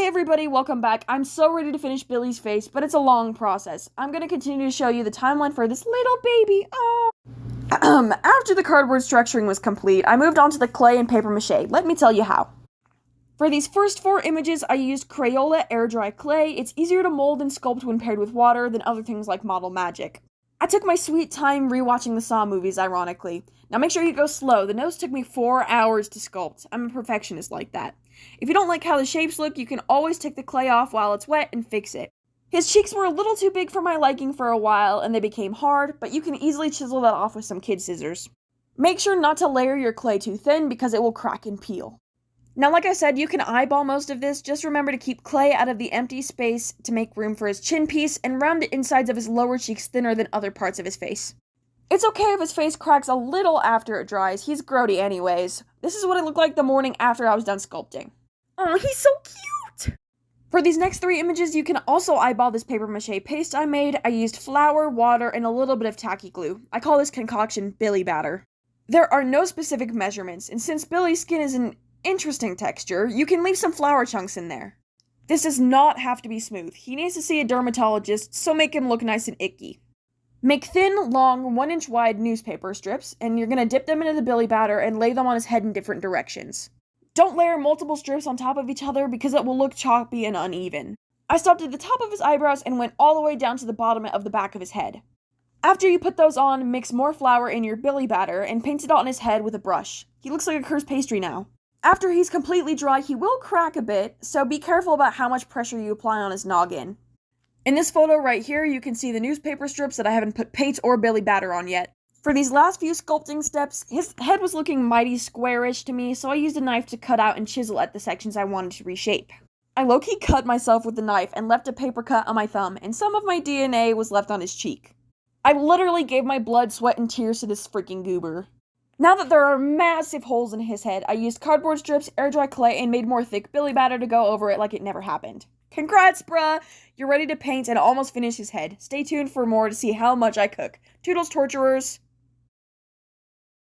everybody, welcome back. I'm so ready to finish Billy's face, but it's a long process. I'm gonna continue to show you the timeline for this little baby. Oh. After the cardboard structuring was complete, I moved on to the clay and paper mache. Let me tell you how. For these first 4 images, I used Crayola air dry clay. It's easier to mold and sculpt when paired with water than other things like Model Magic. I took my sweet time rewatching the Saw movies, ironically. Now make sure you go slow. The nose took me 4 hours to sculpt. I'm a perfectionist like that. If you don't like how the shapes look, you can always take the clay off while it's wet and fix it. His cheeks were a little too big for my liking for a while, and they became hard, but you can easily chisel that off with some kid scissors. Make sure not to layer your clay too thin because it will crack and peel. Now, like I said, you can eyeball most of this. Just remember to keep clay out of the empty space to make room for his chin piece, and round the insides of his lower cheeks thinner than other parts of his face. It's okay if his face cracks a little after it dries. He's grody anyways. This is what it looked like the morning after I was done sculpting. Oh, he's so cute! For these next 3 images, you can also eyeball this paper mache paste I made. I used flour, water, and a little bit of tacky glue. I call this concoction Billy batter. There are no specific measurements, and since Billy's skin is an interesting texture, you can leave some flour chunks in there. This does not have to be smooth. He needs to see a dermatologist, so make him look nice and icky. Make thin, long, 1-inch wide newspaper strips, and you're gonna dip them into the Billy batter and lay them on his head in different directions. Don't layer multiple strips on top of each other because it will look choppy and uneven. I stopped at the top of his eyebrows and went all the way down to the bottom of the back of his head. After you put those on, mix more flour in your Billy batter and paint it on his head with a brush. He looks like a cursed pastry now. After he's completely dry, he will crack a bit, so be careful about how much pressure you apply on his noggin. In this photo right here, you can see the newspaper strips that I haven't put paint or Billy batter on yet. For these last few sculpting steps, his head was looking mighty squarish to me, so I used a knife to cut out and chisel at the sections I wanted to reshape. I low-key cut myself with the knife and left a paper cut on my thumb, and some of my DNA was left on his cheek. I literally gave my blood, sweat, and tears to this freaking goober. Now that there are massive holes in his head, I used cardboard strips, air dry clay, and made more thick Billy batter to go over it like it never happened. Congrats, bruh! You're ready to paint and almost finish his head. Stay tuned for more to see how much I cook. Toodles, torturers!